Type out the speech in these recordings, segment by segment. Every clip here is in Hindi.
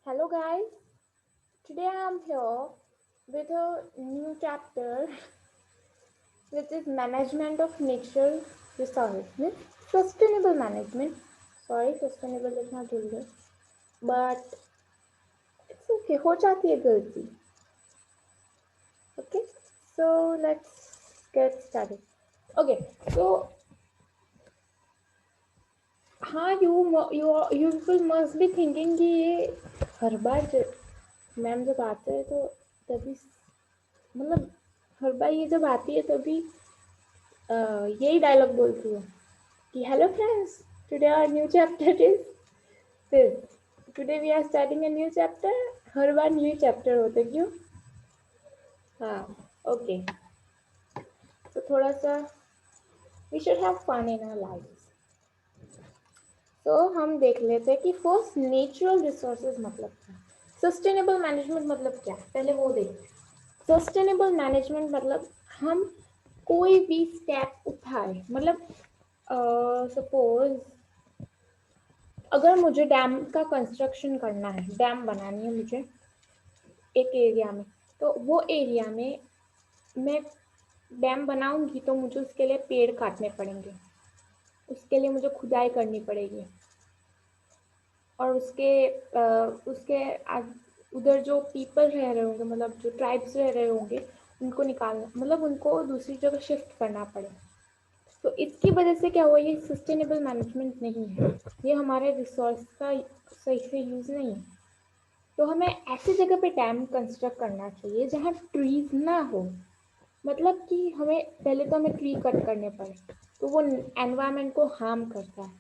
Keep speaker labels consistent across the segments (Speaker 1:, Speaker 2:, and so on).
Speaker 1: Hello guys, today I am here with a new chapter which is management of natural resources. Means sustainable management. Sorry, sustainable लिखना भूल गए. But it's okay, हो जाती है गलती. Okay, so let's get started. Okay, so हाँ you people must be thinking कि ये हर बार मैम जब आते हैं तो तभी मतलब हर बार ये जब आती है तभी यही डायलॉग बोलती है कि hello friends today our new chapter is this today we are starting a new chapter हर बार न्यू चैप्टर होते क्यों हाँ ओके तो थोड़ा सा we should have fun in our life तो हम देख लेते हैं कि फर्स्ट नेचुरल रिसोर्सेज मतलब क्या सस्टेनेबल मैनेजमेंट मतलब क्या पहले वो देखते हैं सस्टेनेबल मैनेजमेंट मतलब हम कोई भी स्टेप उठाए मतलब सपोज अगर मुझे डैम का कंस्ट्रक्शन करना है डैम बनानी है मुझे एक एरिया में तो वो एरिया में मैं डैम बनाऊंगी तो मुझे उसके लिए पेड़ काटने पड़ेंगे उसके लिए मुझे खुदाई करनी पड़ेगी और उधर जो पीपल रह रहे होंगे मतलब जो ट्राइब्स रह रहे होंगे उनको निकालना मतलब उनको दूसरी जगह शिफ्ट करना पड़े तो इसकी वजह से क्या हुआ ये सस्टेनेबल मैनेजमेंट नहीं है ये हमारे रिसोर्स का सही से यूज़ नहीं है तो हमें ऐसी जगह पे डैम कंस्ट्रक्ट करना चाहिए जहाँ ट्रीज ना हो मतलब कि हमें ट्री कट करने पड़े तो वो एनवायरनमेंट को हार्म करता है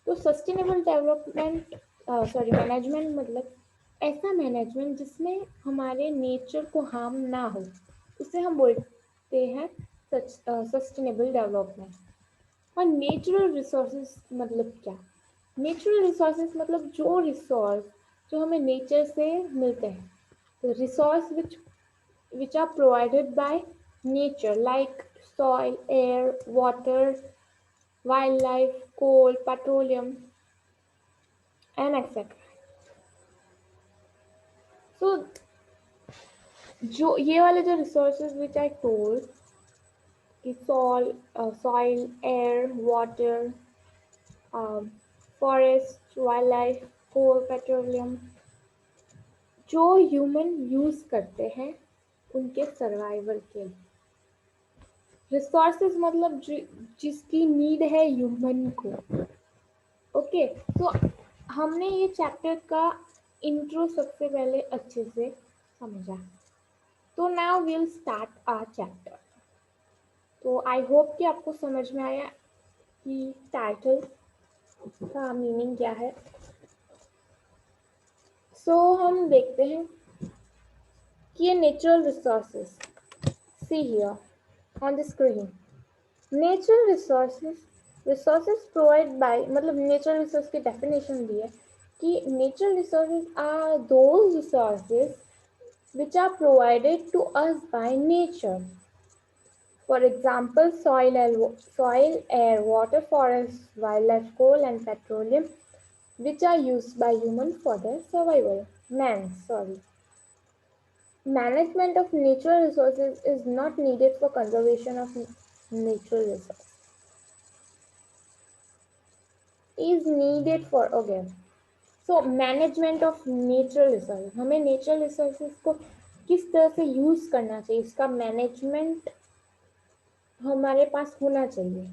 Speaker 1: तो सस्टेनेबल डेवलपमेंट सॉरी मैनेजमेंट मतलब ऐसा मैनेजमेंट जिसमें हमारे नेचर को हार्म ना हो उसे हम बोलते हैं सस्टेनेबल डेवलपमेंट और नेचुरल रिसोर्सेज मतलब क्या नेचुरल रिसोर्सेज मतलब जो रिसोर्स जो हमें नेचर से मिलते हैं the resource which are provided by nature like soil air water wildlife coal petroleum and etc so जो ये वाले जो resources which I told कि soil air water forest wildlife coal petroleum जो ह्यूमन यूज करते हैं उनके सर्वाइवल के लिए रिसोर्सेज मतलब जिसकी नीड है ह्यूमन को ओके तो हमने ये चैप्टर का इंट्रो सबसे पहले अच्छे से समझा तो now will start our chapter तो आई होप कि आपको समझ में आया कि टाइटल का मीनिंग क्या है हम देखते हैं कि ये natural resources see here on the screen natural resources provide by मतलब नेचुरल रिसोर्स की डेफिनेशन दी है कि natural resources are those resources which are provided to us by nature. For example, soil, air, water, forests, wildlife, coal, and petroleum, which are used by humans for their survival. Management of natural resources is not needed for conservation of natural resources. Is needed for okay. So management of natural resources हमें नेचुरल रिसोर्सेज को किस तरह से यूज करना चाहिए इसका मैनेजमेंट हमारे पास होना चाहिए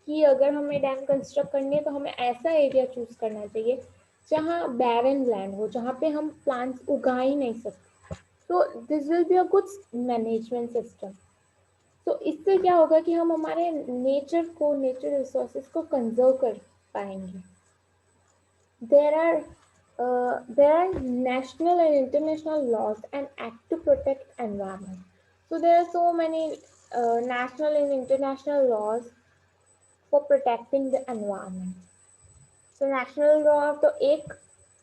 Speaker 1: कि अगर हमें डैम कंस्ट्रक्ट करनी है तो हमें ऐसा एरिया चूज करना चाहिए जहाँ बैरन लैंड हो जहाँ पे हम प्लांट्स उगा ही नहीं सकते तो this will be a good management system तो इससे क्या होगा कि हम हमारे नेचर रिसोर्सेज को कंजर्व कर पाएंगे There are there are national and international laws and act to protect environment. So there are so many national and international laws for protecting the environment. So national law तो एक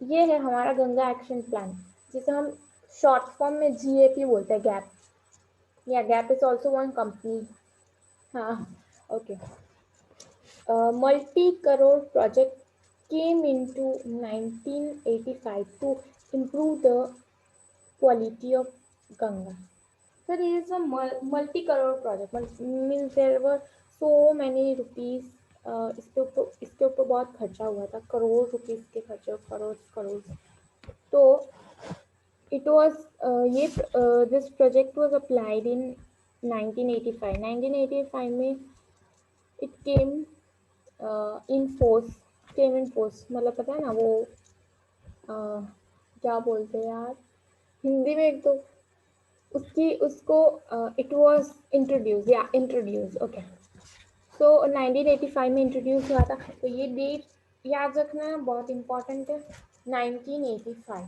Speaker 1: ये है हमारा गंगा एक्शन प्लान जिसे हम शॉर्ट फॉर्म में GAP बोलते हैं गैप या gap is also one company हाँ okay multi crore project came into 1985 to improve the quality of Ganga. So it is a multi-crore project. Means there were so many rupees. इसके ऊपर बहुत खर्चा हुआ था, करोड़ रुपीस के खर्चे, करोड़ करोड़. तो it was ये this project was applied in 1985. 1985 में it in force came in force. मतलब पता है ना वो क्या बोलते हैं यार हिंदी में, एक तो उसकी उसको इट वाज इंट्रोड्यूस, या इंट्रोड्यूस, ओके. सो 1985 में इंट्रोड्यूस हुआ था, तो ये डेट याद रखना बहुत इम्पोर्टेंट है, 1985.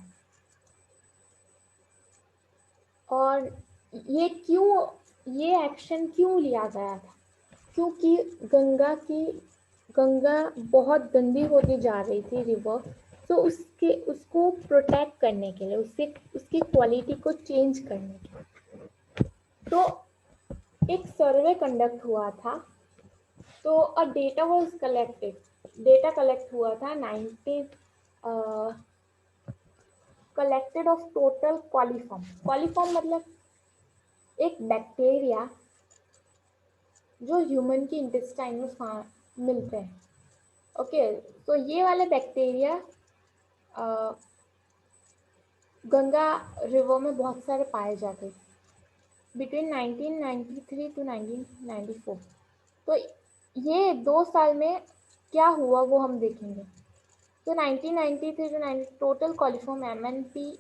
Speaker 1: और ये एक्शन क्यों लिया गया था? क्योंकि गंगा बहुत गंदी होती जा रही थी, रिवर. तो उसको प्रोटेक्ट करने के लिए, उसकी क्वालिटी को चेंज करने के लिए, तो एक सर्वे कंडक्ट हुआ था. तो a data was collected, data collect हुआ था 19 collected of total coliform. Coliform मतलब एक बैक्टीरिया जो ह्यूमन की इंटेस्टाइन में मिलते हैं. ओके, तो ये वाले बैक्टीरिया गंगा रिवर में बहुत सारे पाए जाते थे बिटवीन 1993 टू 1994. तो ये 2 साल में क्या हुआ वो हम देखेंगे. तो 1993 to 90 total coliform MNP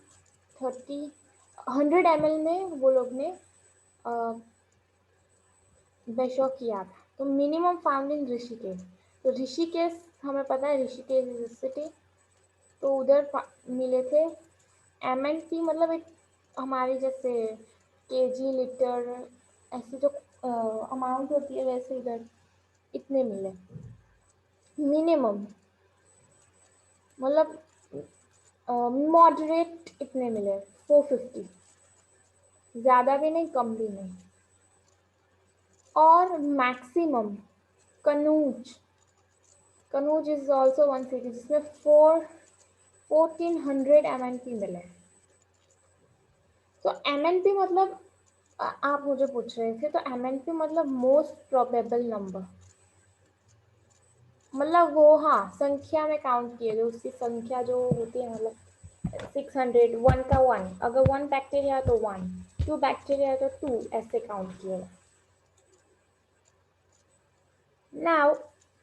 Speaker 1: 100 ml में वो लोग ने बेशो किया था. तो मिनिमम फाउंड इन ऋषिकेश. तो ऋषिकेश हमें पता है, ऋषिकेश इज सिटी. तो उधर मिले थे. MNP मतलब एक हमारे जैसे केजी, लीटर, ऐसी जो अमाउंट होती है, वैसे इधर इतने मिले मिनिमम. मतलब मॉडरेट इतने मिले, 450. ज़्यादा भी नहीं, कम भी नहीं. और maximum Kannauj, Kannauj is also one city जिसमें 1400 MNP मिले. तो MNP मतलब आप मुझे पूछ रहे थे, तो MNP मतलब मोस्ट प्रोबेबल नंबर. मतलब वो, हाँ, संख्या में काउंट किए थे, उसकी संख्या जो होती है, मतलब 600, 1 का 1, अगर 1 बैक्टीरिया है तो 1, 2 बैक्टीरिया है तो 2, ऐसे काउंट किए. Now,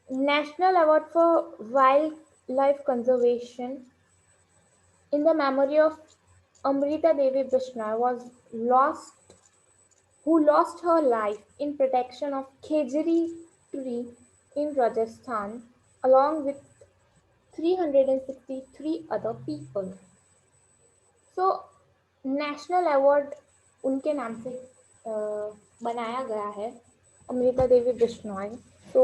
Speaker 1: National Award for Wildlife Conservation in the memory of Amrita Devi Bishnoi was lost, who lost her life in protection of Khejri tree in Rajasthan, along with 363 other people. So, national award उनके नाम से बनाया गया है, अमृता देवी बिश्नोई. तो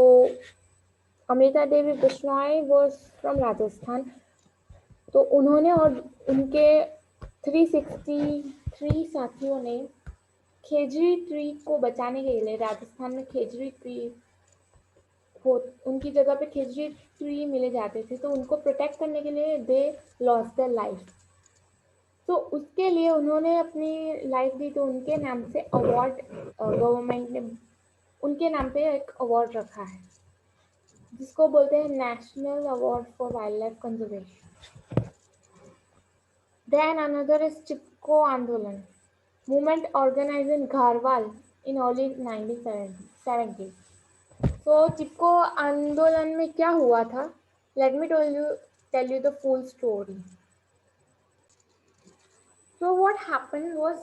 Speaker 1: अमृता देवी बिश्नोई वॉज फ्रॉम राजस्थान. तो उन्होंने और उनके 363 साथियों ने खेजरी ट्री को बचाने के लिए, राजस्थान में खेजरी ट्री हो, उनकी जगह पे खेजरी ट्री मिले जाते थे, तो उनको प्रोटेक्ट करने के लिए दे लॉस्ट देयर लाइफ. तो उसके लिए उन्होंने अपनी लाइफ दी. तो उनके नाम से अवार्ड गवर्नमेंट ने उनके नाम पे एक अवार्ड रखा है, जिसको बोलते हैं national award for wildlife conservation. Then another is Chipko andolan movement organized in Gharwal in early 1970. तो चिपको आंदोलन में क्या हुआ था? Let me tell you the full story. So what happened was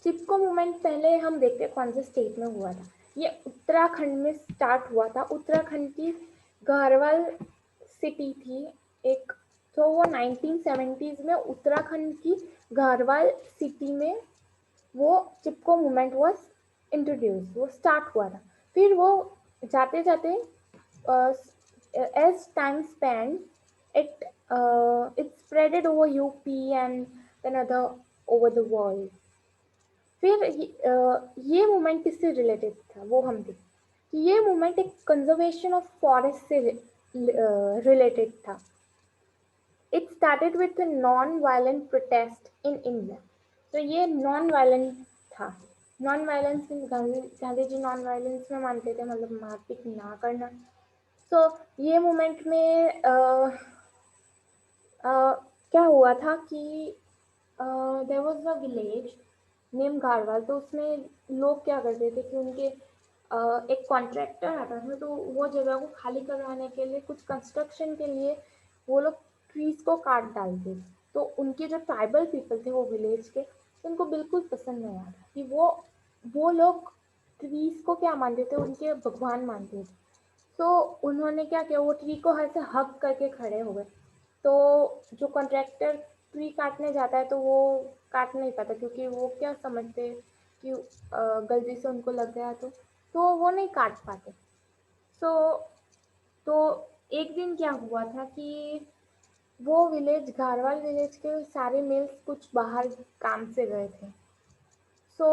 Speaker 1: Chipko movement पहले हम देखते हैं कौन से स्टेट में हुआ था. ये उत्तराखंड में स्टार्ट हुआ था. उत्तराखंड की गारवाल सिटी थी एक. तो वो 1970s में उत्तराखंड की गारवाल सिटी में वो चिपको मूवमेंट वॉज इंट्रोड्यूस, वो स्टार्ट हुआ था. फिर वो जाते जाते as time spend it it spreaded over UP and then other over the world. फिर ये मूवमेंट किससे रिलेटेड था वो हम देखते कि ये मूवमेंट एक कंजर्वेशन ऑफ फॉरेस्ट से रिलेटेड था। It started with non violent protest in India. तो ये नॉन वायलेंट था। Non violence, Gandhi ji non violence में मानते थे, मतलब मारपीट ना करना। तो ये मूवमेंट में क्या हुआ था कि there was a village name Garhwal. तो उसमें लोग क्या करते थे कि उनके एक कॉन्ट्रैक्टर आता था, तो वो जगह को खाली करवाने के लिए, कुछ कंस्ट्रक्शन के लिए वो लोग ट्रीज को काट डालते थे। तो उनके जो ट्राइबल पीपल थे वो विलेज के, उनको बिल्कुल पसंद नहीं आता कि वो लोग ट्रीज को क्या मानते थे, उनके भगवान मानते थे। तो उन्होंने क्या किया, वो ट्री को ऐसे हक करके खड़े हो गए। तो जो कॉन्ट्रैक्टर ट्री काटने जाता है तो वो काट नहीं पाता, क्योंकि वो क्या समझते हैं कि गलती से उनको लग गया तो वो नहीं काट पाते। सो तो एक दिन क्या हुआ था कि वो विलेज, गारवाल विलेज के सारे मेल्स कुछ बाहर काम से गए थे। सो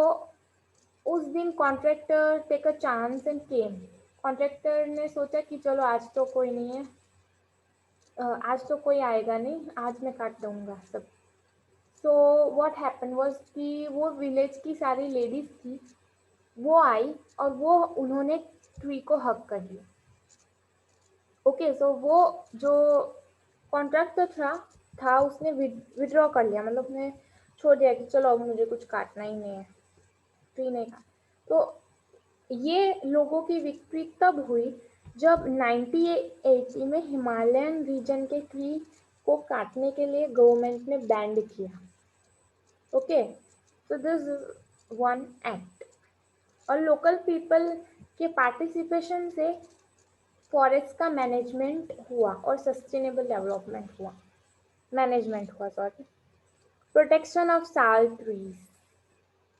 Speaker 1: उस दिन contractor take a chance and came. Contractor ने सोचा कि चलो आज तो कोई नहीं है, आज तो कोई आएगा नहीं, आज मैं काट दूंगा सब। सो व्हाट हैपन वाज कि वो विलेज की सारी लेडीज थी, वो आई और वो उन्होंने ट्री को हक कर लिया। ओके, सो वो जो कॉन्ट्रैक्टर था उसने विड्रॉ कर लिया, मतलब उसने छोड़ दिया कि चलो अब मुझे कुछ काटना ही नहीं है, ट्री नहीं काट। तो ये लोगों की विक्ट्री तब हुई जब 1980 में हिमालयन रीजन के ट्री को काटने के लिए गवर्नमेंट ने बैंड किया। Okay, so this one act और लोकल पीपल के पार्टिसिपेशन से फॉरेस्ट का मैनेजमेंट हुआ और सस्टेनेबल डेवलपमेंट हुआ, मैनेजमेंट हुआ, sorry. Protection of sal trees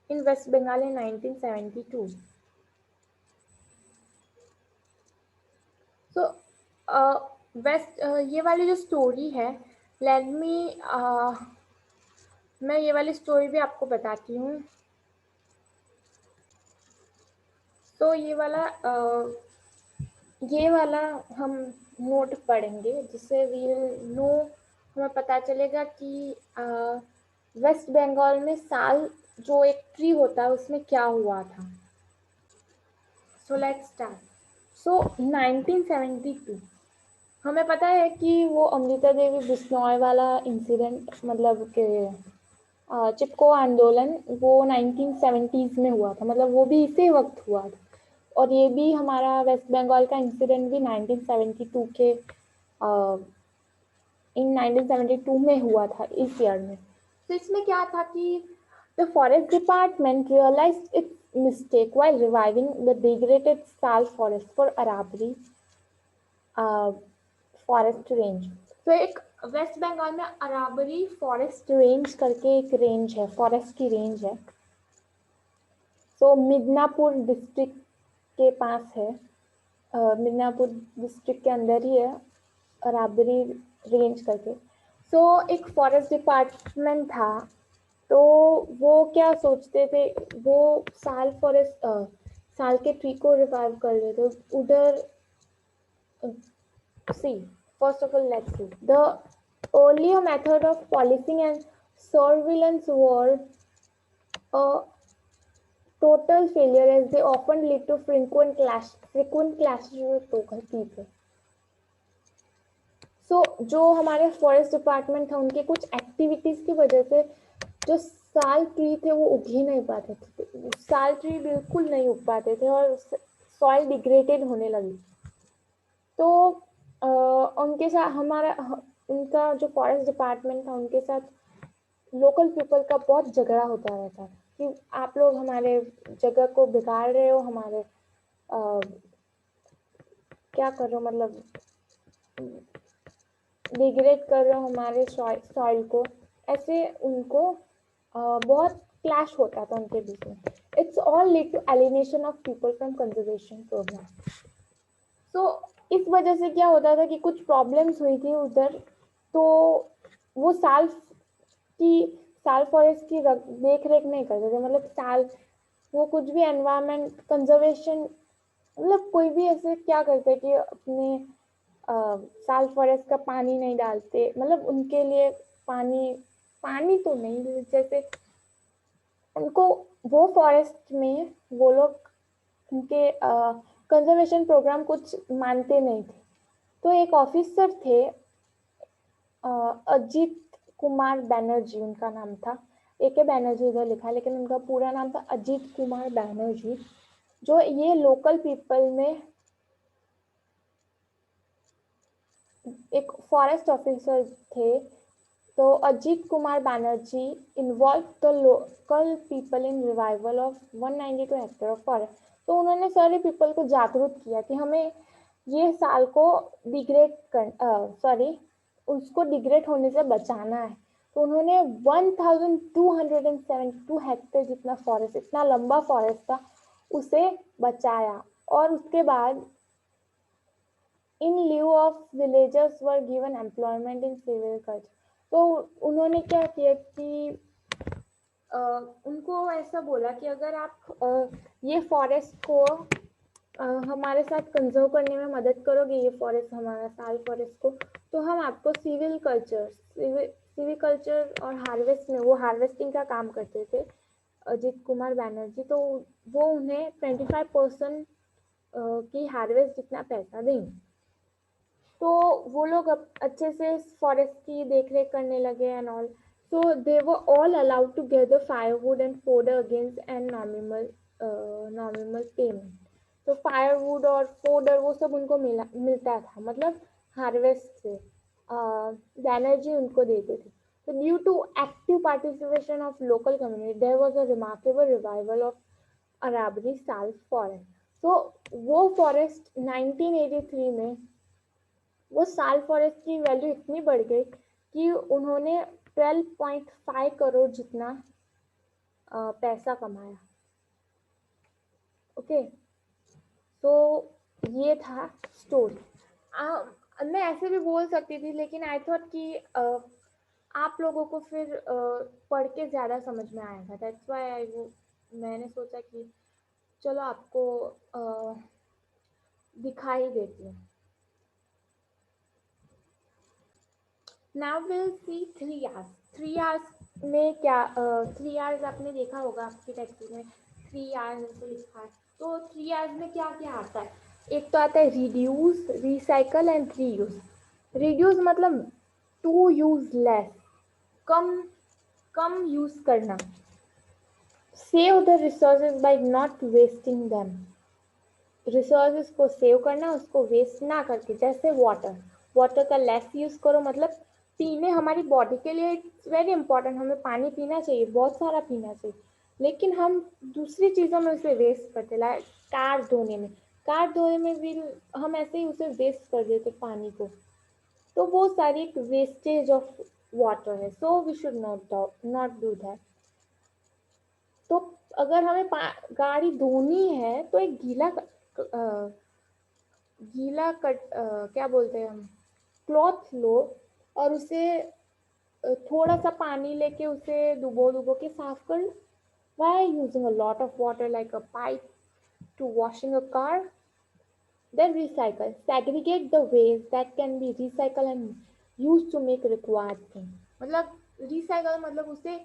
Speaker 1: in West Bengal in 1972। So west, ये वाली जो स्टोरी है, लेट मी, मैं ये वाली स्टोरी भी आपको बताती हूँ। तो ये वाला हम नोट पढ़ेंगे, जिससे वील नो, हमें पता चलेगा कि वेस्ट बंगाल में साल जो एक ट्री होता है उसमें क्या हुआ था। So let's start. सो 1972, हमें पता है कि वो अमृता देवी बिश्नोई वाला इंसिडेंट, मतलब के चिपको आंदोलन, वो 1970s में हुआ था, मतलब वो भी इसी वक्त हुआ था। और ये भी हमारा वेस्ट बंगाल का इंसिडेंट भी 1972 के इन 1972 में हुआ था, इस ईयर में। तो इसमें क्या था कि the forest department realized its mistake while reviving the degraded Sal forest for Arabri forest range. तो एक वेस्ट बंगाल में अराबरी फॉरेस्ट रेंज करके एक रेंज है, फॉरेस्ट की रेंज है। सो मिदनापुर डिस्ट्रिक्ट के पास है, मिदनापुर डिस्ट्रिक्ट के अंदर ही है अराबरी रेंज करके। सो एक फॉरेस्ट डिपार्टमेंट था, तो वो क्या सोचते थे, वो साल के ट्री को रिवाइव कर रहे थे उधर। See, first of all, let's see. The earlier method of policing and surveillance were a total failure, as they often lead to frequent clashes with local people. So, जो हमारे फॉरेस्ट डिपार्टमेंट था, उनके कुछ एक्टिविटीज की वजह से जो साल ट्री थे वो उग ही नहीं पाते थे, साल ट्री बिल्कुल नहीं उग पाते थे और सॉइल डिग्रेडेड होने लगी। तो उनके साथ उनका जो फॉरेस्ट डिपार्टमेंट था, उनके साथ लोकल पीपल का बहुत झगड़ा होता रहता कि आप लोग हमारे जगह को बिगाड़ रहे हो, हमारे क्या कर रहे हो, मतलब डिग्रेड कर रहे हो हमारे सॉइल को। ऐसे उनको बहुत क्लैश होता था उनके बीच में। It's all lead to alienation of people from conservation programme. सो इस वजह से क्या होता था कि कुछ प्रॉब्लम्स हुई थी उधर, तो वो साल फॉरेस्ट की देख रेख नहीं करते थे, मतलब साल वो कुछ भी एनवायरमेंट कंजर्वेशन, मतलब कोई भी ऐसे क्या करते कि अपने साल फॉरेस्ट का पानी नहीं डालते, मतलब उनके लिए पानी पानी तो नहीं, जैसे उनको वो फॉरेस्ट में वो लोग उनके कंजर्वेशन प्रोग्राम कुछ मानते नहीं थे। तो एक ऑफिसर थे, अजीत कुमार बैनर्जी उनका नाम था। AK बैनर्जी इधर लिखा है, लेकिन उनका पूरा नाम था अजीत कुमार बैनर्जी। जो ये लोकल पीपल में एक फॉरेस्ट ऑफिसर थे। तो Ajit Kumar Banerjee involve the local people in revival of 192 hectare of forest. तो उन्होंने सारे पीपल को जागरूक किया कि हमें ये साल को डिग्रेड कर सॉरी उसको डिग्रेड होने से बचाना है। तो उन्होंने 1272 हेक्टेयर जितना फॉरेस्ट, इतना लंबा फॉरेस्ट था, उसे बचाया। और उसके बाद इन lieu of villagers were given employment in civil culture। तो उन्होंने क्या किया कि उनको ऐसा बोला कि अगर आप ये फॉरेस्ट को हमारे साथ कंजर्व करने में मदद करोगे, ये फॉरेस्ट हमारा साल फॉरेस्ट को, तो हम आपको सिविल कल्चर और हार्वेस्ट में, वो हार्वेस्टिंग का काम करते थे अजीत कुमार बैनर्जी, तो वो उन्हें 25% की हार्वेस्ट जितना पैसा देंगे। तो वो लोग अब अच्छे से फॉरेस्ट की देख रेख करने लगे and all. So they were all allowed to gather firewood and fodder against and nominal payment. तो फायरवुड और फोडर वो सब उनको मिलता था, मतलब हार्वेस्ट से एनर्जी उनको देते थे। तो due to active participation of local community there was a remarkable revival of Arabari sal forest. तो वो फॉरेस्ट 1983 में, वो साल फॉरेस्ट की वैल्यू इतनी बढ़ गई कि उन्होंने 12.5 करोड़ जितना पैसा कमाया। ओके, तो ये था स्टोरी। मैं ऐसे भी बोल सकती थी, लेकिन आई थॉट कि आप लोगों को फिर पढ़ के ज़्यादा समझ में आएगा। दैट्स वाई मैंने सोचा कि चलो आपको दिखा ही देती हूँ। Now will see 3 hours. 3 hours में क्या, 3 आवर्स आपने देखा होगा आपके टेक्स्ट में, 3 आवर्स ऐसे लिखा है। तो 3 आवर्स में क्या क्या आता है? एक तो आता है reduce, recycle and reuse. Reduce मतलब टू यूज लेस, कम कम यूज करना। Save the resources by not wasting them. Resources को सेव करना, उसको वेस्ट ना करके। जैसे वाटर, वाटर का लेस यूज करो, मतलब पीने, हमारी बॉडी के लिए इट्स वेरी इंपॉर्टेंट, हमें पानी पीना चाहिए, बहुत सारा पीना चाहिए। लेकिन हम दूसरी चीज़ों में उसे वेस्ट करते, लाइक कार धोने में भी हम ऐसे ही उसे वेस्ट कर देते पानी को। तो वो सारी एक वेस्टेज ऑफ वाटर है। So we should not do that. तो अगर हमें गाड़ी धोनी है तो एक क्या बोलते हैं हम, क्लॉथ लो, और उसे थोड़ा सा पानी लेके उसे डुबो डुबो के साफ कर लो। Why using a lot of water like a pipe to washing a car? Then recycle, segregate the waste that can be recycled and used to make required thing। मतलब रिसाइकल मतलब उसे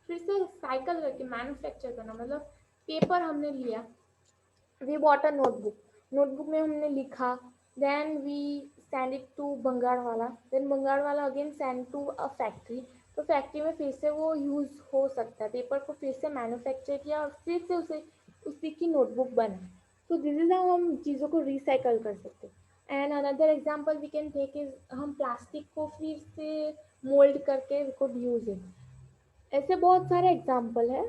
Speaker 1: फिर से साइकिल करके मैन्युफैक्चर करना। मतलब पेपर हमने लिया, we bought a notebook, notebook में हमने लिखा, then we send it to bhangarwala, then bhangarwala again send to a factory. तो फैक्ट्री में फिर से वो यूज़ हो सकता है, पेपर को फिर से मैन्युफैक्चर किया और फिर से उसे उसी की नोटबुक बना। तो दिस इज हाउ हम चीज़ों को रिसाइकल कर सकते हैं। And another example we can take is, हम प्लास्टिक को फिर से मोल्ड करके वी कुड यूज इट। ऐसे बहुत सारे एग्जाम्पल है,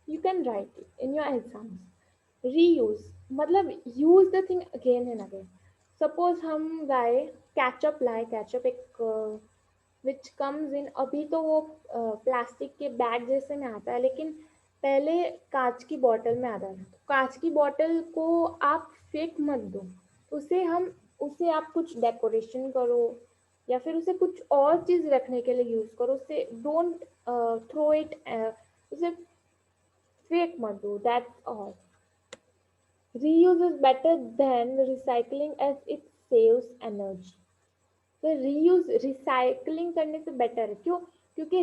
Speaker 1: you can write it in your exams. Reuse मतलब use the thing again and again. Suppose हम लाए कैचअप एक विच कम्स इन, अभी तो वो प्लास्टिक के बैग जैसे में आता है, लेकिन पहले कांच की बॉटल में आता था। तो कांच की बॉटल को आप फेंक मत दो, उसे आप कुछ डेकोरेशन करो, या फिर उसे कुछ और चीज रखने के लिए यूज करो। उसे डोंट थ्रो इट, उसे फेंक मत दो, that's all. Reuse is better than recycling as it saves energy. तो रीयूज रिसाइकलिंग करने से बेटर है। क्यों? क्योंकि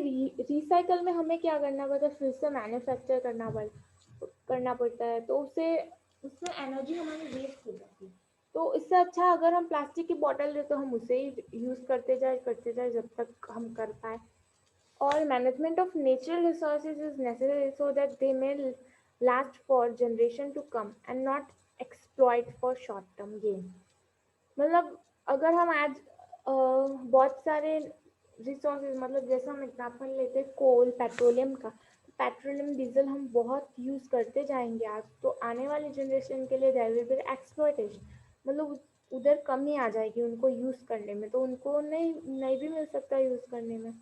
Speaker 1: रिसाइकल में हमें क्या करना पड़ता है, फिर से मैन्युफैक्चर करना पड़ता है, तो उससे उसमें एनर्जी हमारी वेस्ट हो जाती है। तो इससे अच्छा अगर हम प्लास्टिक की बॉटल ले तो हम उसे ही यूज़ करते जाए जब तक हम कर पाए। और management of natural resources is necessary so that they may last for generation to come and not exploit for short term gain. मतलब अगर हम आज बहुत सारे रिसोर्सेज, मतलब जैसे हम एग्जांपल लेते हैं कोल पेट्रोलियम का, पेट्रोलियम डीजल हम बहुत यूज़ करते जाएंगे आज, तो आने वाली जनरेशन के लिए देयर विल बी एक्सप्लॉयटेशन, मतलब उधर कमी आ जाएगी उनको यूज़ करने में, तो उनको नहीं नहीं भी मिल सकता यूज़ करने में।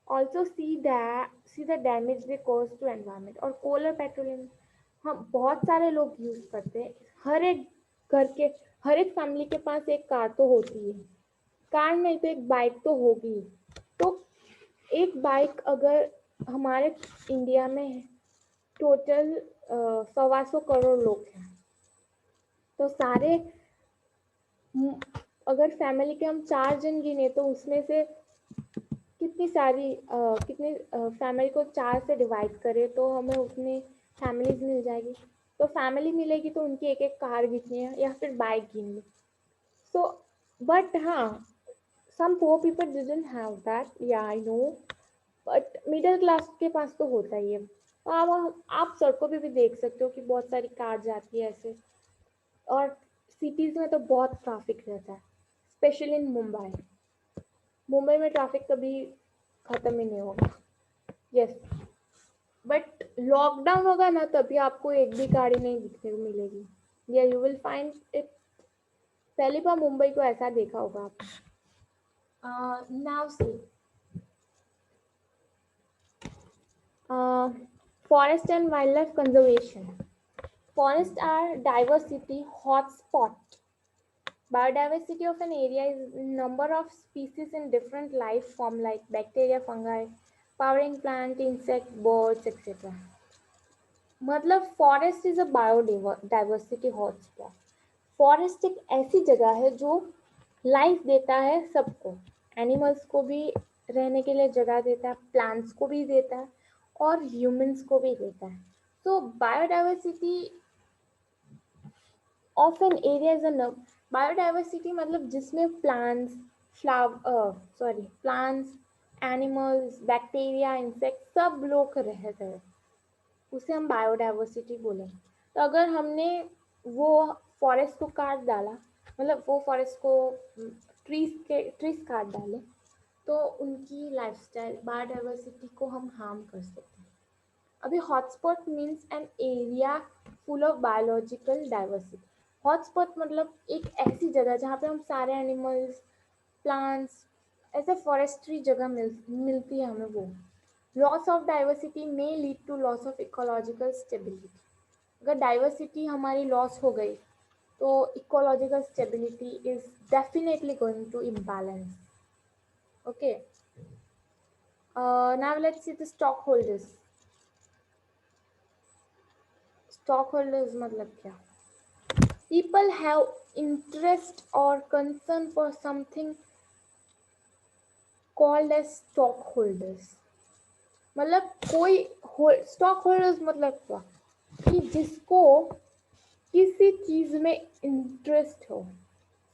Speaker 1: Also see the damage they cause to environment. और कोल और पेट्रोलियम हम बहुत सारे लोग यूज़ करते हैं, हर एक घर के हर एक फैमिली के पास एक कार तो होती है, कार नहीं तो एक बाइक तो होगी। तो एक बाइक अगर हमारे इंडिया में टोटल 125 करोड़ लोग हैं, तो सारे अगर फैमिली के हम 4 जन गिने तो उसमें से कितनी सारी कितनी फैमिली को 4 से डिवाइड करें तो हमें उतनी फैमिलीज मिल जाएगी। तो फैमिली मिलेगी तो उनकी एक एक कार गिननी है या फिर बाइक गिननी। सो बट हाँ, some poor people didn't have that, yeah I know, but middle class के पास तो होता ही है। तो आप सड़कों पे भी देख सकते हो कि बहुत सारी कार जाती है ऐसे। और सिटीज में तो बहुत ट्रैफिक रहता है, स्पेशली इन मुंबई। मुंबई में ट्रैफिक कभी खत्म ही नहीं होगा। यस, बट लॉकडाउन होगा ना तभी आपको एक भी गाड़ी नहीं दिखने को मिलेगी, या यू विल फाइंड इट। पहली बार मुंबई को ऐसा देखा होगा आपने। Now see, forest and wildlife conservation. Forests are diversity hotspot. Biodiversity of an area is number of species in different life form like bacteria, fungi, flowering plant, insect, birds, etc. मतलब forest is a biodiversity hotspot. Forest एक ऐसी जगह है जो लाइफ देता है सबको, एनिमल्स को भी रहने के लिए जगह देता है, प्लांट्स को भी देता है और ह्यूमंस को भी देता है। तो biodiversity of an area is a biodiversity मतलब जिसमें प्लांट्स, एनिमल्स, बैक्टीरिया, इंसेक्ट सब लोग रहते हैं, उसे हम बायोडाइवर्सिटी बोलेंगे। तो अगर हमने वो फॉरेस्ट को काट डाला, मतलब वो फॉरेस्ट को ट्रीज काट डाले, तो उनकी लाइफस्टाइल बायोडाइवर्सिटी को हम हार्म कर सकते हैं। अभी hotspot means an area full of biological diversity. Hotspot मतलब एक ऐसी जगह जहाँ पे हम सारे एनिमल्स, प्लांट्स, ऐसे फॉरेस्ट्री जगह मिलती है हमें वो। Loss of diversity may lead to loss of ecological stability. अगर डाइवर्सिटी हमारी लॉस हो गई तो ecological stability is definitely going to imbalance. Okay, now let's see the stock holders. Stock holders मतलब क्या? पीपल हैव इंटरेस्ट और concern for something called as stock holders. मतलब कोई स्टॉक होल्डर्स मतलब क्या कि जिसको किसी चीज में इंटरेस्ट हो।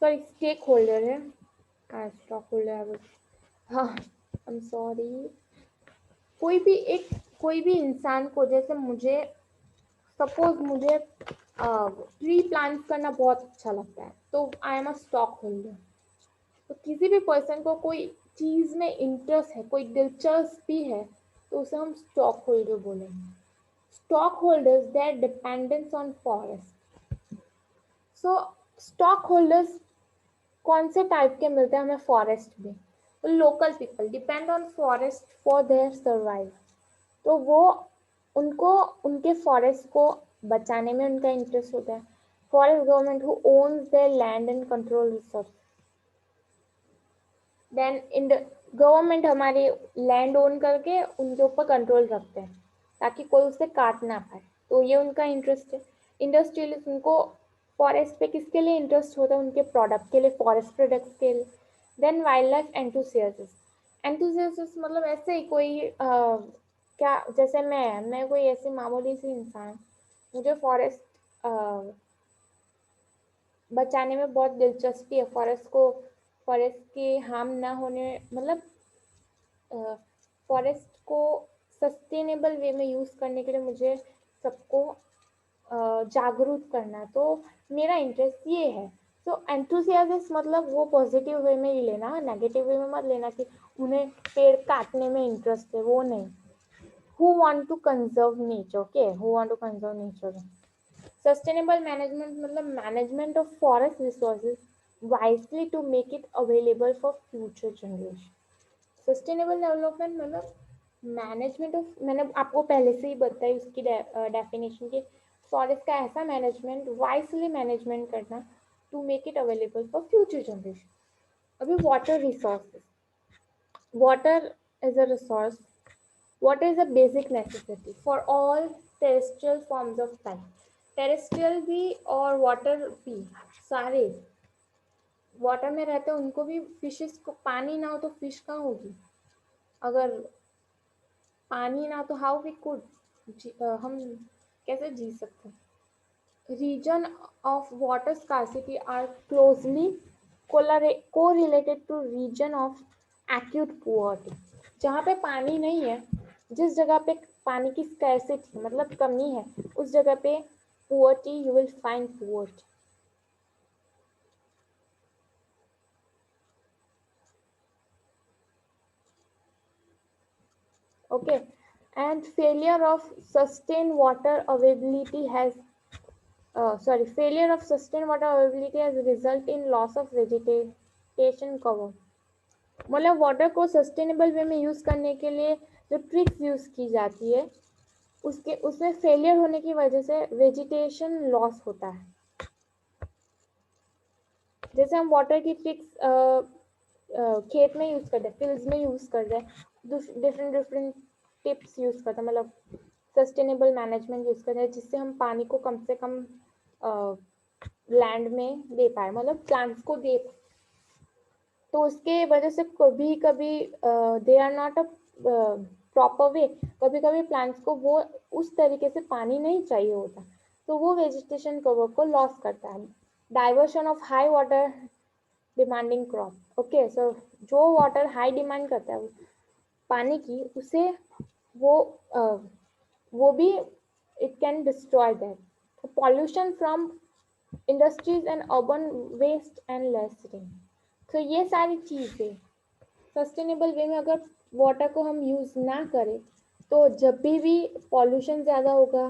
Speaker 1: सॉरी, स्टेक होल्डर है, स्टॉक होल्डर। हाँ, आई एम सॉरी। कोई भी इंसान को, जैसे मुझे सपोज मुझे ट्री प्लांट करना बहुत अच्छा लगता है तो I am a stock holder. तो किसी भी पर्सन को कोई चीज में इंटरेस्ट है, कोई दिलचस्पी है, तो उसे हम स्टॉक होल्डर बोलेंगे। Stock holders their dependence on forest. So stock holders कौन से टाइप के मिलते हैं हमें फॉरेस्ट में? तो local people depend on forest for their survive. तो वो उनको उनके फॉरेस्ट को बचाने में उनका इंटरेस्ट होता है। Forest government who owns their land and control resource. Then in government हमारे लैंड ओन करके उनके ऊपर कंट्रोल रखते हैं ताकि कोई उसे काट ना पाए, तो ये उनका इंटरेस्ट है। इंडस्ट्रियलिस्ट, उनको फॉरेस्ट पे किसके लिए इंटरेस्ट होता है? उनके प्रोडक्ट के लिए, फॉरेस्ट प्रोडक्ट्स के लिए। देन वाइल्ड लाइफ एंथुसियासिस्ट मतलब ऐसे ही कोई क्या, जैसे मैं कोई ऐसी मामूली सी इंसान, मुझे फॉरेस्ट बचाने में बहुत दिलचस्पी है। फॉरेस्ट के हार्म ना होने, मतलब फॉरेस्ट को सस्टेनेबल वे में यूज़ करने के लिए मुझे सबको जागरूक करना है। तो मेरा इंटरेस्ट ये है। तो एंथुसियासिस्ट मतलब वो पॉजिटिव वे में ही लेना, नेगेटिव वे में मत लेना कि उन्हें पेड़ काटने में इंटरेस्ट है, वो नहीं। Who want to conserve nature, okay, who want to conserve nature. Sustainable management मतलब management of forest resources wisely to make it available for future generation. Sustainable development मतलब मैनेजमेंट ऑफ, मैंने आपको पहले से ही बताई उसकी डेफिनेशन की, फॉरेस्ट का ऐसा मैनेजमेंट, वाइसली मैनेजमेंट करना to make it available for future generation. अभी water resources, water is a resource, water is a basic necessity for all terrestrial forms of life. Terrestrial भी और वाटर भी, सारे वाटर में रहते हैं, उनको भी, फिशेस को पानी ना हो तो फिश कहाँ होगी? अगर पानी ना तो हाउ वी कुड, हम कैसे जी सकते हैं? Region of water scarcity are closely correlated to region of acute poverty. जहाँ पे पानी नहीं है, जिस जगह पे पानी की स्कैरसिटी मतलब कमी है, उस जगह पे poverty, you will find poverty. Okay, and failure of sustained water availability has failure of sustained water availability has result in loss of vegetation cover। मतलब वाटर को सस्टेनेबल वे में यूज करने के लिए जो ट्रिक्स यूज की जाती है, उसके उसमें फेलियर होने की वजह से वेजिटेशन लॉस होता है। जैसे हम वाटर की ट्रिक्स खेत में यूज करते हैं, फील्ड्स में यूज करते हैं, डिफरेंट डिफरेंट टिप्स यूज करते हैं, मतलब सस्टेनेबल मैनेजमेंट यूज करते हैं, जिससे हम पानी को कम से कम लैंड में दे पाए, मतलब प्लांट्स को दे। तो उसके वजह से कभी कभी they are not a proper way, कभी कभी प्लांट्स को वो उस तरीके से पानी नहीं चाहिए होता, तो वो वेजिटेशन कवर को लॉस करता है। Diversion of high water demanding crop, okay, so जो वाटर हाई डिमांड करता है पानी की, उसे वो वो भी it can destroy that. Pollution from industries and urban waste and less rain. तो ये सारी चीज़ें सस्टेनेबल वे में अगर वाटर को हम यूज़ ना करें, तो जब भी पॉल्यूशन ज़्यादा होगा,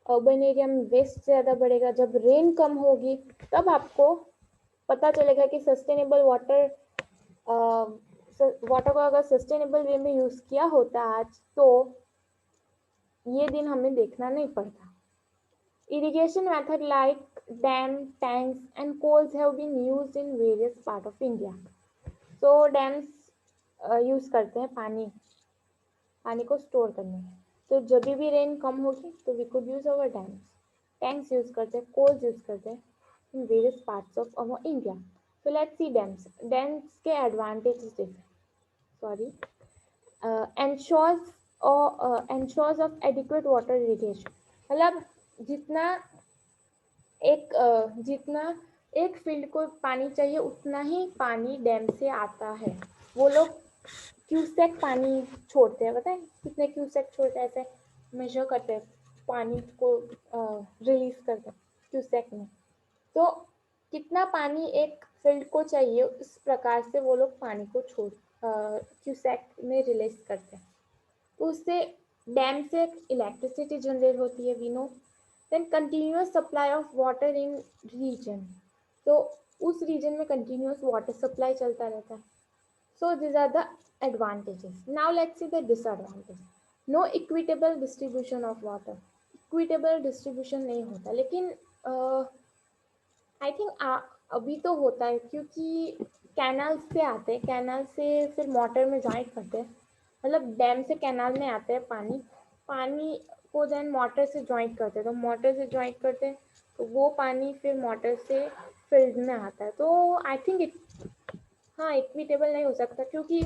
Speaker 1: अर्बन एरिया में वेस्ट ज़्यादा बढ़ेगा, जब रेन कम होगी, तब आपको पता चलेगा कि सस्टेनेबल वाटर वाटर को अगर सस्टेनेबल वे में यूज़ किया होता आज, तो ये दिन हमें देखना नहीं पड़ता। Irrigation method like dam, tanks and coals have been used in various part of India. So dams use करते हैं पानी को स्टोर करने में। तो जब भी रेन कम होगी तो we could use our dams. Tanks use करते हैं, कोल्स यूज करते हैं in various parts of our India. तो लेट्स सी डैम्स। डैम्स के एडवांटेजेस देखें, sorry, ensures of adequate water irrigation, मतलब जितना जितना एक फील्ड को पानी चाहिए उतना ही पानी डैम से आता है। वो लोग क्यूसेक पानी छोड़ते हैं, बताए कितने क्यूसेक छोड़ते हैं, ऐसे मेजर करते हैं, पानी को रिलीज करते हैं क्यूसेक में। तो कितना पानी एक फील्ड को चाहिए, उस प्रकार से वो लोग पानी को छोड़ क्यूसेक में रिलीज करते हैं। तो उससे डैम से इलेक्ट्रिसिटी जनरेट होती है, we know. Then continuous supply of water in region, तो उस रीजन में कंटिन्यूअस वाटर सप्लाई चलता रहता है। So this are the advantages. Now let's see the disadvantage. No equitable distribution of water, equitable distribution नहीं होता, लेकिन आई थिंक अभी तो होता है, क्योंकि कैनाल से आते हैं, कैनाल से फिर मोटर में ज्वाइंट करते हैं, मतलब डैम से कैनाल में आता है पानी, पानी को देन मोटर से ज्वाइंट करते हैं, तो मोटर से ज्वाइंट करते हैं, तो वो पानी फिर मोटर से फील्ड में आता है। तो आई थिंक हाँ, इक्विटेबल नहीं हो सकता क्योंकि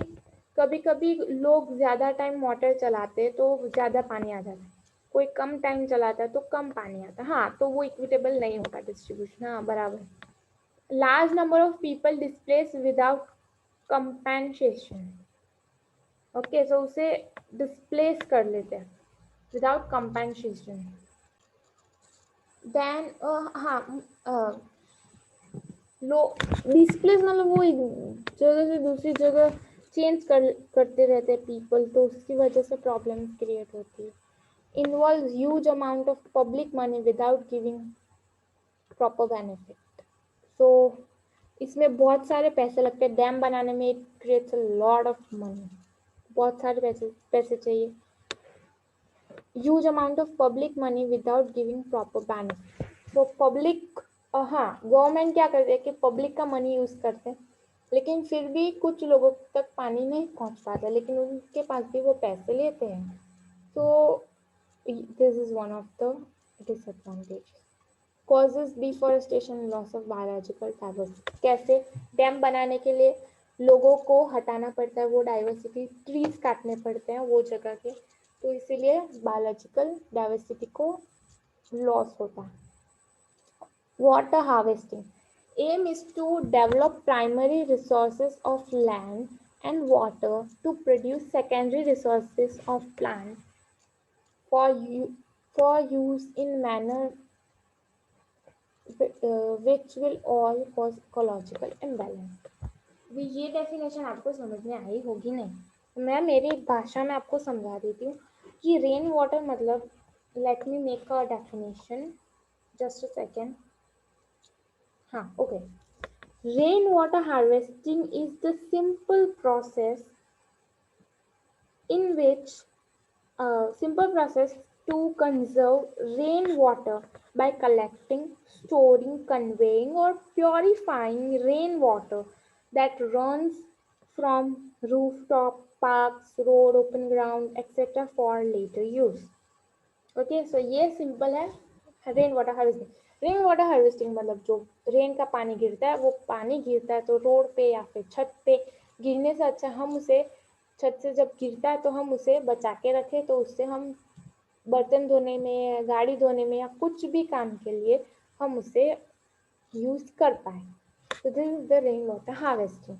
Speaker 1: कभी कभी लोग ज़्यादा टाइम मोटर चलाते हैं तो ज़्यादा पानी आ जाता है, कोई कम टाइम चलाता है तो कम पानी आता है। हाँ, तो वो इक्विटेबल नहीं होगा डिस्ट्रीब्यूशन। हाँ, बराबर। Large number of people displace without compensation. Okay, so उसे डिस्प्लेस कर लेते हैं विदाउट कंपेंसेशन। देन हाँ, लो डिस्प्लेस मतलब वो जगह से दूसरी जगह चेंज करते रहते हैं पीपल, तो उसकी वजह से प्रॉब्लम क्रिएट होती है। Involve huge amount of public money without giving proper benefit. So इसमें बहुत सारे पैसे लगते हैं डैम बनाने में। It creates a lot of money, बहुत सारे पैसे पैसे चाहिए। Huge amount of public money without giving proper benefit. तो पब्लिक, हाँ, गवर्नमेंट क्या करते हैं कि पब्लिक का मनी यूज करते हैं, लेकिन फिर भी कुछ लोगों तक पानी नहीं पहुंच पाता, लेकिन उनके पास भी वो पैसे लेते हैं। तो this is one of the disadvantage. Causes deforestation, loss of biological diversity. कैसे? डैम बनाने के लिए लोगों को हटाना पड़ता है वो डाइवर्सिटी, ट्रीज काटने पड़ते हैं वो जगह के, तो इसीलिए बायोलॉजिकल डाइवर्सिटी को लॉस होता है। Water harvesting. Aim is to develop primary resources of land and water to produce secondary resources of plant for, for use in manner which will all cause ecological imbalance. भी ये डेफिनेशन आपको समझ में आई होगी नहीं, मैं मेरी भाषा में आपको समझा देती हूँ कि रेन वाटर मतलब, let me make a definition, just a second. हाँ, okay. Rainwater harvesting is the simple process in which simple process to conserve rainwater by collecting, storing, conveying, or purifying rainwater that runs from rooftop, parks, road, open ground, etc. for later use. Okay, so ये सिंपल है rain water harvesting. Rain water harvesting मतलब जो रेन का पानी गिरता है, वो पानी गिरता है तो रोड पे या फिर छत पे गिरने से अच्छा हम उसे, छत से जब गिरता है तो हम उसे बचा के रखें, तो उससे हम बर्तन धोने में, गाड़ी धोने में या कुछ भी काम के लिए हम उसे यूज कर पाए। तो this is the rain water harvesting.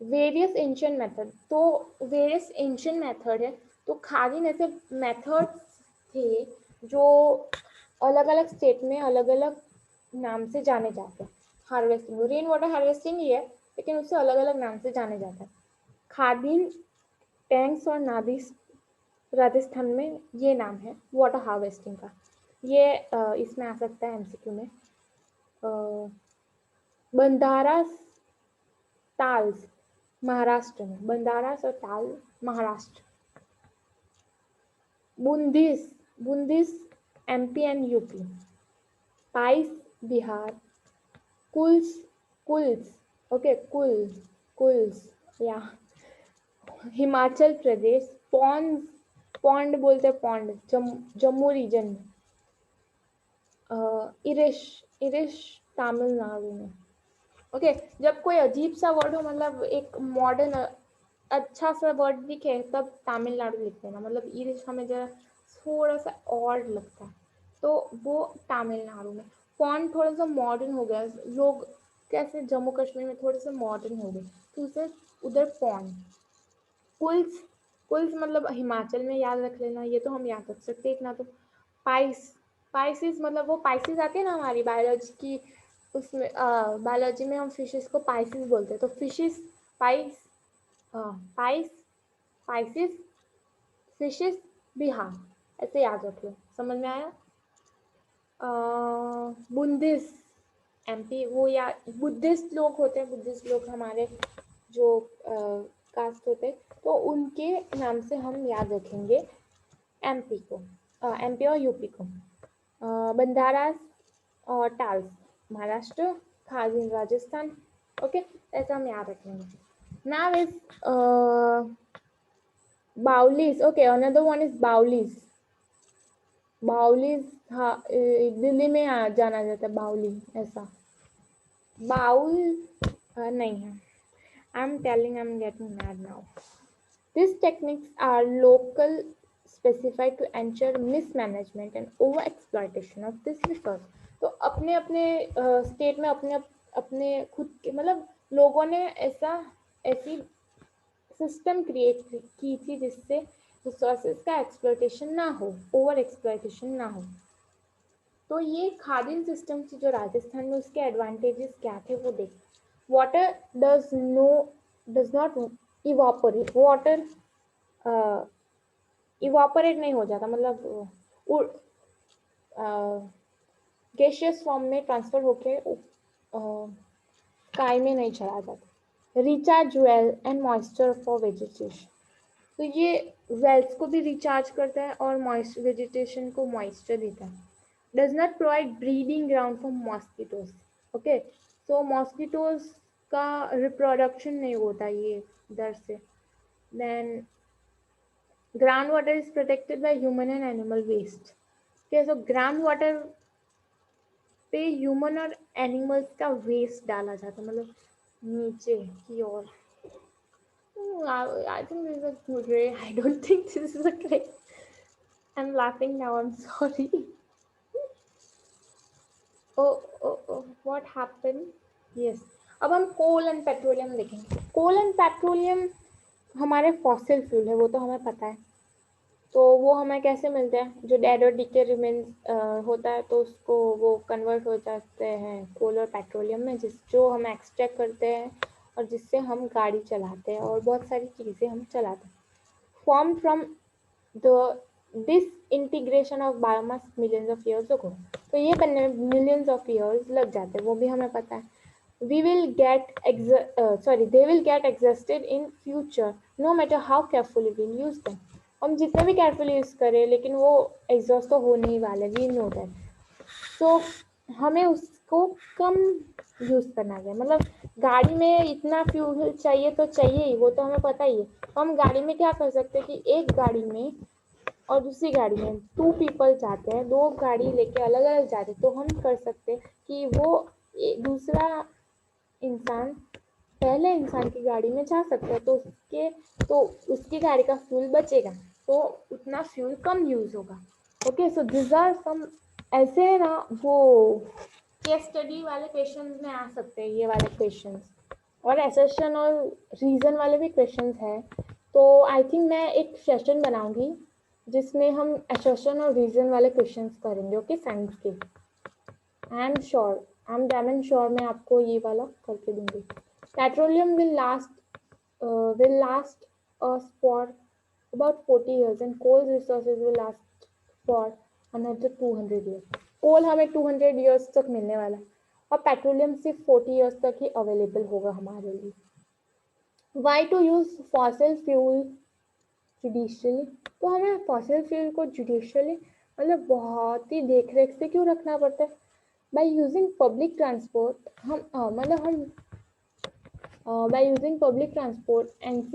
Speaker 1: Various ancient method, तो वेरियस एंशियंट मेथड है, तो खालीन ऐसे मेथड्स थे जो अलग अलग स्टेट में अलग अलग नाम से जाने जाते हैं। हार्वेस्टिंग, रेन वाटर हार्वेस्टिंग ही है, लेकिन उससे अलग अलग नाम से जाने जाता है। खादीन, टैंक्स और नादिस राजस्थान में ये नाम है वाटर हार्वेस्टिंग का। ये इसमें आ सकता है एमसीक्यू में। बंधारा ताल्स महाराष्ट्र में, बंधारास और ताल महाराष्ट्र। बूंदीस, बूंदीस एमपी एंड यूपी। पाइस बिहार। कुल्स, कुल्स, ओके, कुल्स या हिमाचल प्रदेश। पॉन्ड, पॉन्ड बोलते हैं, पॉन्ड जम्मू रीजन में। इरिश, इरिश तमिलनाडु में। ओके, जब कोई अजीब सा वर्ड हो, मतलब एक मॉडर्न अच्छा सा वर्ड दिखे, तब तमिलनाडु लिख देना। मतलब ईरिश हमें जरा थोड़ा सा ऑड लगता है, तो वो तमिलनाडु में। फॉन्ट थोड़ा सा मॉडर्न हो गया, लोग कैसे जम्मू कश्मीर में थोड़े से मॉडर्न हो गए, तो उसे उधर फॉन्ट। कुल्स, कुल्स मतलब हिमाचल में, याद रख लेना, ये तो हम याद रख सकते हैं इतना तो। पाइस, पाइसिस मतलब वो पाइसिस आते हैं ना हमारी बायोलॉजी की, उसमें बायोलॉजी में हम फिशेस को पाइसिस बोलते हैं, तो fishes, price, price, Pisces, fishes, Bihar, ऐसे याद रख लो। समझ में आया? बुद्धिस्ट एमपी, वो या बुद्धिस्ट लोग होते हैं, बुद्धिस्ट लोग हमारे जो कास्ट होते हैं, तो उनके नाम से हम याद रखेंगे एमपी को, एमपी और यूपी को। बंधारास और टाल्स महाराष्ट्र, खाजीन राजस्थान। ओके, ऐसा हम याद रखेंगे। नाउ इज बाउलीज। ओके, अनदर वन इज बाउलीज। बाउलीज, हाँ, दिल्ली में जाना जाता है बाउली, ऐसा। बाउल नहीं है. I'm telling I'm getting mad now. These techniques are local specified to ensure mismanagement and over exploitation of this resource. तो अपने अपने स्टेट में अपने अपने खुद के मतलब लोगों ने ऐसी सिस्टम क्रिएट की थी जिससे रिसोर्सेज का एक्सप्लॉयटेशन ना हो, ओवर एक्सप्लॉयटेशन ना हो. तो ये खादिन सिस्टम थी जो राजस्थान में, उसके एडवांटेजेस क्या थे वो देख. Water does not evaporate. Water evaporate नहीं हो जाता, मतलब गैसियस फॉर्म में ट्रांसफर होके स्काई में नहीं चला जाता. Recharge well and moisture for vegetation. तो ये वेल्स को भी रिचार्ज करता है और वेजिटेशन को मॉइस्चर देता है. Does not provide breeding ground for mosquitoes. Okay, so mosquitoes का रिप्रोडक्शन नहीं होता ये इधर से. Then ground water is protected by human and animal waste. Okay, so ground water पे ह्यूमन और एनिमल्स का वेस्ट डाला जाता, मतलब नीचे की ओर. I think this is a great. I don't think this is a great. I'm laughing now. I'm sorry. Oh, what happened? Yes. अब हम कोल एंड पेट्रोलियम देखेंगे. कोल एंड पेट्रोलियम हमारे फॉसिल फ्यूल है, वो तो हमें पता है. तो वो हमें कैसे मिलते हैं? जो डेड और डीके रिमेन्स होता है तो उसको वो कन्वर्ट हो जाते हैं कोल और पेट्रोलियम में, जो हम एक्सट्रैक्ट करते हैं और जिससे हम गाड़ी चलाते हैं और बहुत सारी चीज़ें हम चलाते हैं. Form from the disintegration of biomass millions of years ago. तो ये बनने में मिलियंस ऑफ ईयर्स लग जाते हैं, वो भी हमें पता है. We will they will get exhausted in future no matter how carefully we use them. हम जितने भी carefully यूज करें लेकिन वो एग्जॉस्ट तो होने ही वाले, we know that. So हमें उसको कम यूज करना है. मतलब गाड़ी में इतना फ्यूल चाहिए तो चाहिए ही, वो तो हमें पता ही है. हम गाड़ी में क्या कर सकते हैं कि एक गाड़ी में और दूसरी गाड़ी में 2 पीपल जाते हैं, 2 गाड़ी लेके अलग अलग जाते हैं, तो हम कर सकते हैं कि वो दूसरा इंसान पहले इंसान की गाड़ी में जा सकता है, तो उसकी गाड़ी का फ्यूल बचेगा, तो उतना फ्यूल कम यूज होगा. Okay, so this are some ऐसे है ना, वो केस स्टडी वाले क्वेश्चंस में आ सकते हैं ये वाले क्वेश्चंस, और एसेशन और रीजन वाले भी क्वेश्चंस हैं. तो आई थिंक मैं एक सेशन बनाऊंगी जिसमें हम एसेशन और रीजन वाले क्वेश्चंस करेंगे. ओके, साइंस के. I am damn and sure मैं आपको ये वाला करके दूंगी. Petroleum will last us for about 40 years and coal resources will last for another 200 years. कोल हमें 200 years तक मिलने वाला है और पेट्रोलियम सिर्फ 40 years तक ही अवेलेबल होगा हमारे लिए. Why to use fossil fuel judicially? तो हमें फॉसिल फ्यूल को जुडिशियली मतलब बहुत ही देख रेख से क्यों रखना पड़ता है? By using public transport by using public transport and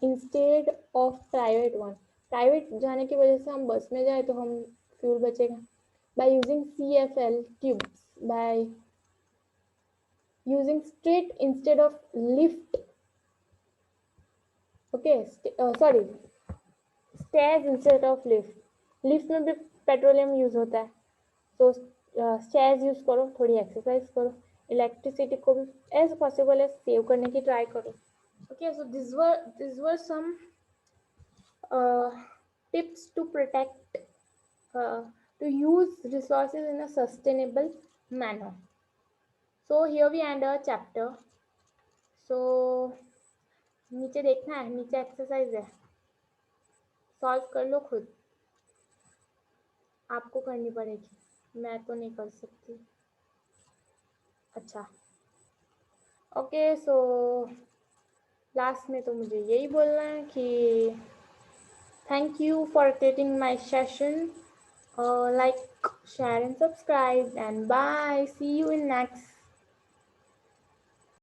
Speaker 1: instead of private one. Private जाने की वजह से हम बस में जाए तो हम फ्यूल बचेगा. by using CFL tubes, by using straight instead of lift. Okay, sorry, stairs instead of lift. Lift में भी पेट्रोलियम यूज होता है, तो स्टेयर्स यूज करो, थोड़ी एक्सरसाइज करो, इलेक्ट्रिसिटी को भी एज पॉसिबल एज सेव करने की ट्राई करो. Okay, so these were some tips to protect to use resources in a sustainable manner. So here we end our chapter. So नीचे देखना है, नीचे एक्सरसाइज है, सॉल्व कर लो खुद, आपको करनी पड़ेगी, मैं तो नहीं कर सकती. अच्छा, ओके, सो लास्ट में तो मुझे यही बोलना है कि thank you for attending my session. Like, share and subscribe, and bye. See you in next